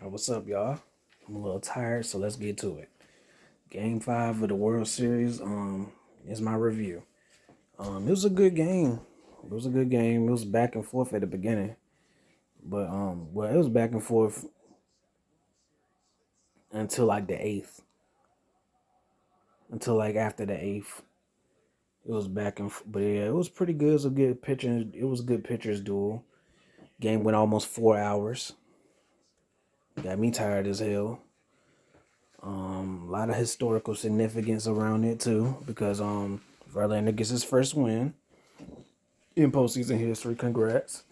What's up, y'all? I'm a little tired, so let's get to it. Game 5 of the World Series is my review. It was a good game. It was a good game. It was back and forth at the beginning, but it was back and forth until like the eighth. Until like after the eighth, it was back and but yeah, it was pretty good. It was a good pitcher. It was a good pitchers duel. Game went almost 4 hours. Got me tired as hell. A lot of historical significance around it too, because Verlander gets his first win in postseason history. Congrats.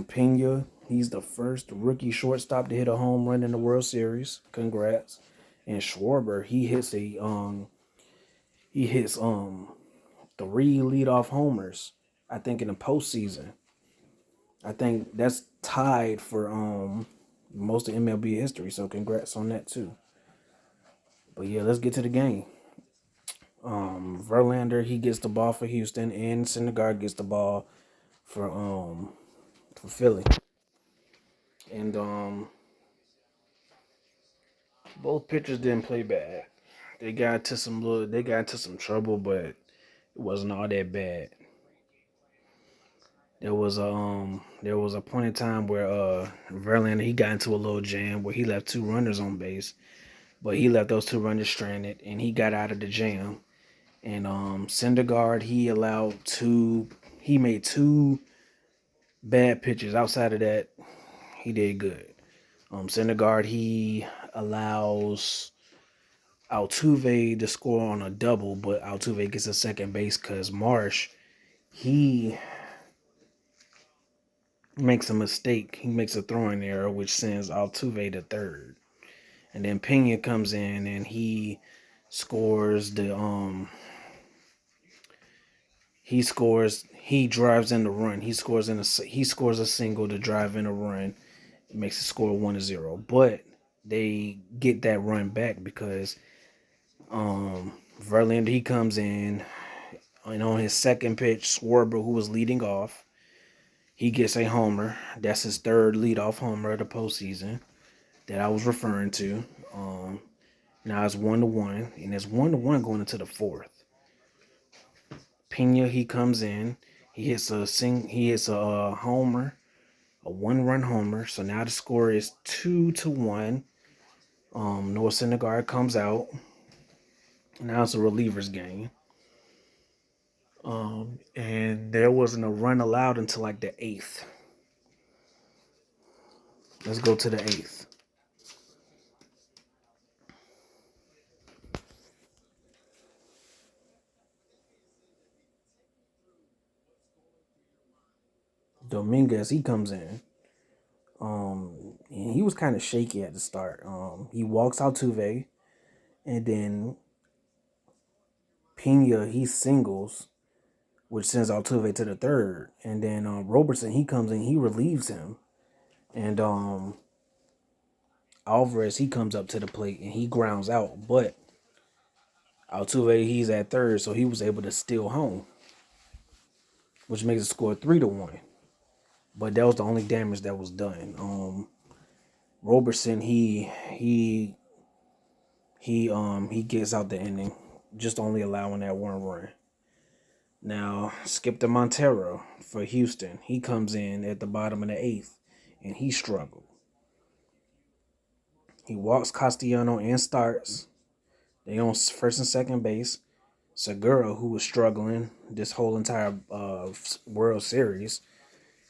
Pena, he's the first rookie shortstop to hit a home run in the World Series. Congrats. And Schwarber, he hits 3 leadoff homers, I think, in the postseason. I think that's tied for most of MLB history. So congrats on that too. But yeah, let's get to the game. Verlander, he gets the ball for Houston, and Syndergaard gets the ball for Philly. And both pitchers didn't play bad. They got into some trouble, but it wasn't all that bad. There was a point in time where Verlander, he got into a little jam where he left 2 runners on base, but he left those 2 runners stranded, and he got out of the jam. And Syndergaard, he made 2 bad pitches. Outside of that, he did good. Syndergaard, he allows Altuve to score on a double, but Altuve gets a second base because Marsh, he makes a mistake. He makes a throwing error, which sends Altuve to third. And then Pena comes in and he scores he drives in the run. He scores a single to drive in a run. It makes the score 1-0. But they get that run back because Verlander, he comes in, and on his second pitch, Schwarber, who was leading off, he gets a homer. That's his third leadoff homer of the postseason that I was referring to. Now it's 1-1, and it's 1-1 going into the fourth. Pena, he comes in, he hits a homer, a 1-run homer. So now the score is 2-1. Noah Syndergaard comes out. Now it's a relievers game. And there wasn't a run allowed until like the eighth. Let's go to the eighth. Dominguez, he comes in. And he was kind of shaky at the start. He walks Altuve, and then Pena, he singles, which sends Altuve to the third. And then Robertson, he comes in, he relieves him. And Alvarez, he comes up to the plate and he grounds out. But Altuve, he's at third, so he was able to steal home, which makes the score 3-1. But that was the only damage that was done. Robertson, he gets out the inning, just only allowing that 1 run. Now, skip to Montero for Houston. He comes in at the bottom of the eighth, and he struggled. He walks Castellano and starts. They on first and second base. Segura, who was struggling this whole entire World Series,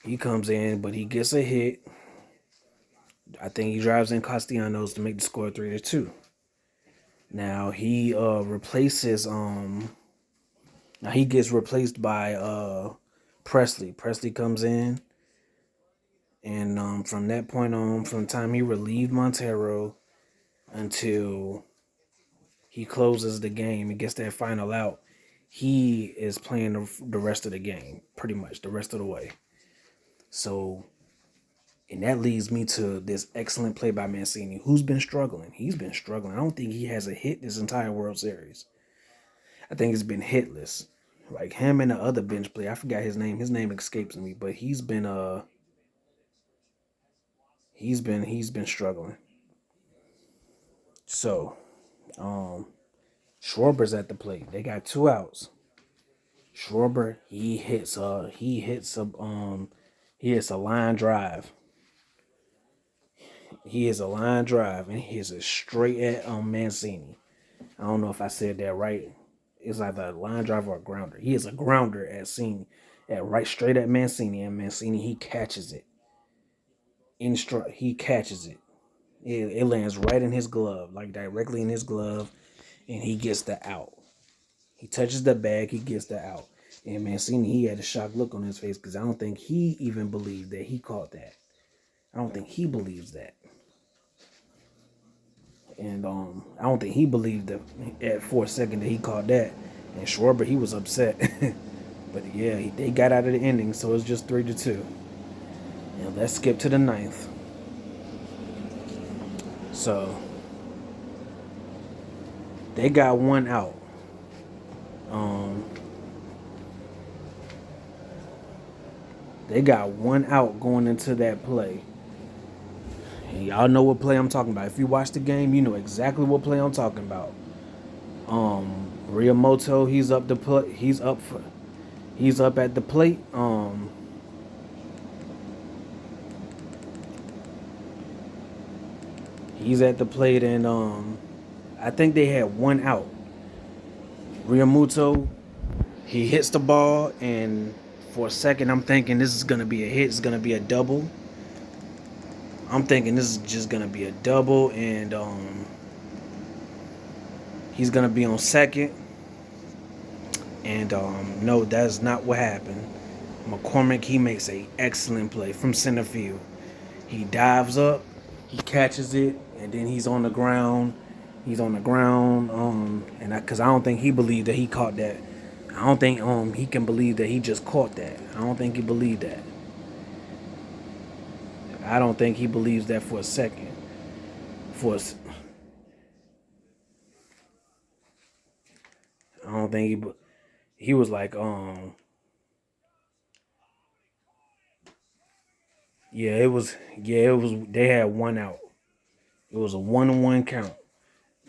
he comes in, but he gets a hit. I think he drives in Castellanos to make the score 3-2. Now he replaces now he gets replaced by Presley. Presley comes in, and from that point on, from the time he relieved Montero until he closes the game and gets that final out, he is playing the rest of the game, pretty much the rest of the way. So, and that leads me to this excellent play by Mancini, who's been struggling. He's been struggling. I don't think he has a hit this entire World Series. I think it's been hitless. Like him and the other bench player, I forgot his name. His name escapes me, but he's been He's been struggling. So, um, Schwarber's at the plate. They got 2 outs. Schwarber, he hits a line drive. He is a line drive and he hits it straight at Mancini. I don't know if I said that right. It's either a line drive or a grounder. He is a grounder at right straight at Mancini, and Mancini he catches it. He catches it. It lands right in his glove, like directly in his glove, and he gets the out. He touches the bag, he gets the out. And Mancini, he had a shocked look on his face because I don't think he even believed that he caught that. I don't think he believes that. And I don't think he believed that for a second that he caught that. And Schwarber, he was upset. But yeah, they got out of the inning, so it's just 3-2. And let's skip to the ninth. So they got 1 out. They got 1 out going into that play. And y'all know what play I'm talking about. If you watch the game, you know exactly what play I'm talking about. Riamoto, he's up the plate. He's up at the plate. He's at the plate, and I think they had 1 out. Riamoto, he hits the ball, and for a second, I'm thinking this is gonna be a hit. It's gonna be a double. I'm thinking this is just gonna be a double, and he's gonna be on second. And no, that's not what happened. McCormick, he makes a excellent play from center field. He dives up, he catches it, and then he's on the ground. He's on the ground, and because I don't think he believed that he caught that. I don't think he can believe that he just caught that. I don't think he believed that. I don't think he believes that for a second. For a, I don't think he was like it was they had 1 out. It was a 1-1 count.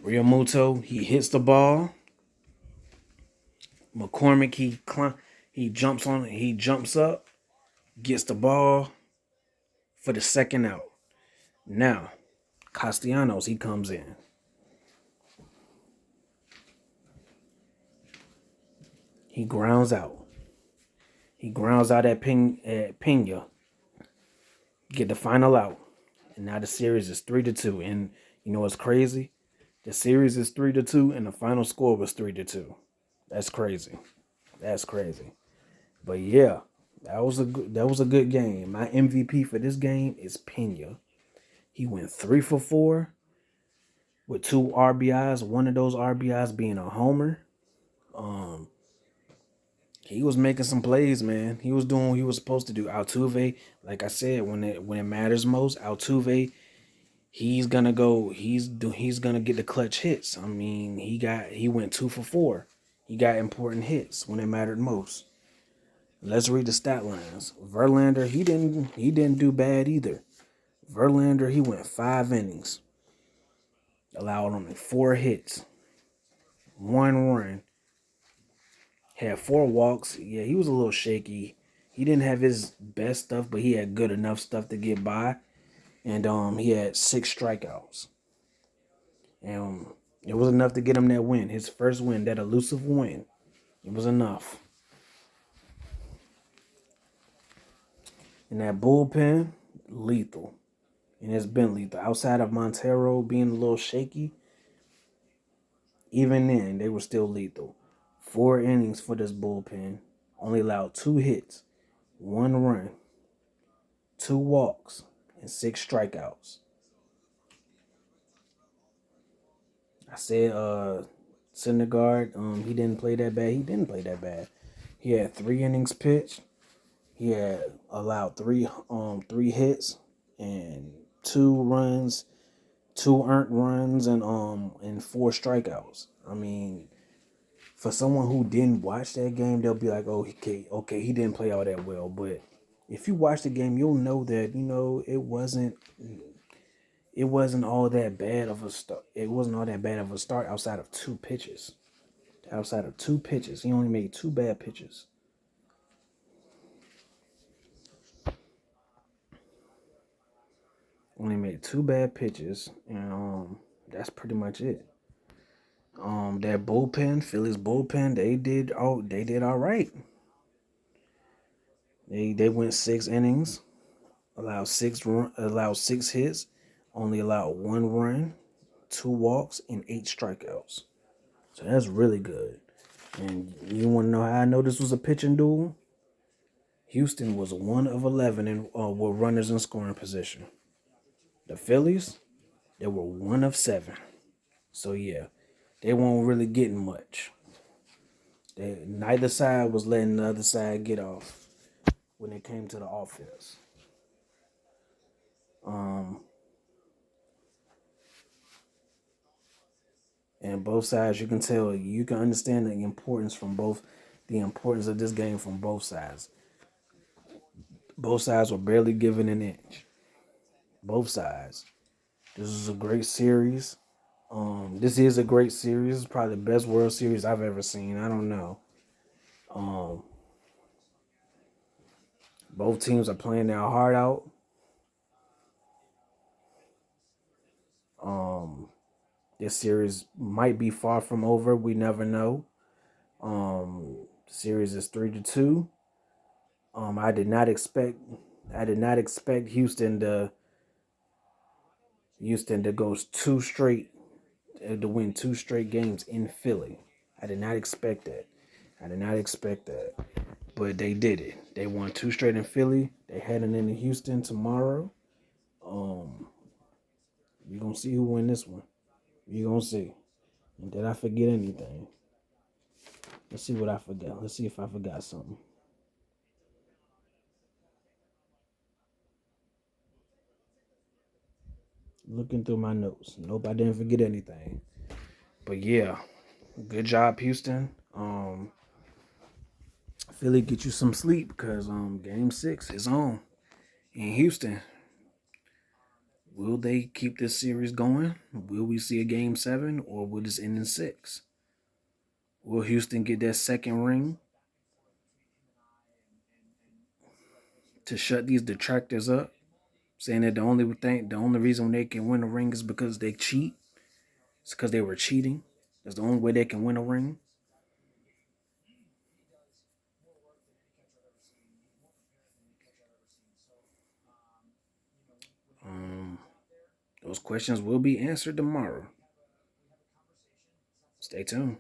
Riamuto, he hits the ball. McCormick, he jumps up, gets the ball for the second out. Now, Castellanos, he comes in. He grounds out. He grounds out at Pena. Get the final out. And now the series is 3-2. And you know what's crazy? The series is 3-2 and the final score was 3-2. That's crazy. That's crazy. But yeah, that was a good game. My MVP for this game is Pena. He went 3 for 4 with 2 RBIs. One of those RBIs being a homer. He was making some plays, man. He was doing what he was supposed to do. Altuve, like I said, when it matters most, Altuve, he's gonna go. He's gonna get the clutch hits. I mean, he went 2 for 4. He got important hits when it mattered most. Let's read the stat lines. Verlander, he didn't do bad either. Verlander, he went 5 innings, allowed only 4 hits, 1 run, had 4 walks. Yeah, he was a little shaky. He didn't have his best stuff, but he had good enough stuff to get by. And he had 6 strikeouts. And it was enough to get him that win. His first win, that elusive win. It was enough. And that bullpen, lethal. And it's been lethal. Outside of Montero being a little shaky, even then, they were still lethal. 4 innings for this bullpen. Only allowed 2 hits, 1 run, 2 walks, and 6 strikeouts. I said Syndergaard, he didn't play that bad. He didn't play that bad. He had 3 innings pitched. He had allowed 3 hits and 2 runs, 2 earned runs, and 4 strikeouts. I mean, for someone who didn't watch that game, they'll be like, "Oh, okay, he didn't play all that well." But If you watch the game, you'll know that it wasn't all that bad of a start. It wasn't all that bad of a start outside of two pitches. Outside of two pitches, he only made two bad pitches. Only made two bad pitches, and that's pretty much it. That bullpen, Phillies bullpen, they did all right. They went 6 innings, allowed 6 hits, only allowed 1 run, 2 walks, and 8 strikeouts. So that's really good. And you want to know how I know this was a pitching duel? Houston was 1 of 11 with runners in scoring position. The Phillies, they were 1 of 7. So yeah, they weren't really getting much. Neither side was letting the other side get off when it came to the offense. And both sides, you can understand the importance of this game from both sides. Both sides were barely given an inch. Both sides. This is a great series. This is a great series. It's probably the best World Series I've ever seen. I don't know. Um, both teams are playing their heart out. This series might be far from over. We never know. Series is 3-2. I did not expect Houston to go two straight to win 2 straight games in Philly. I did not expect that. But they did it. They won 2 straight in Philly. They heading into Houston tomorrow. You're gonna see who win this one. You're gonna see. And did I forget anything? Let's see what I forgot. Let's see if I forgot something. Looking through my notes. Nope, I didn't forget anything. But yeah, good job, Houston. Philly, get you some sleep because game 6 is on in Houston. Will they keep this series going? Will we see a game 7 or will this end in 6? Will Houston get that second ring to shut these detractors up? Saying that the only reason they can win a ring is because they cheat. It's because they were cheating. That's the only way they can win a ring. Those questions will be answered tomorrow. Stay tuned.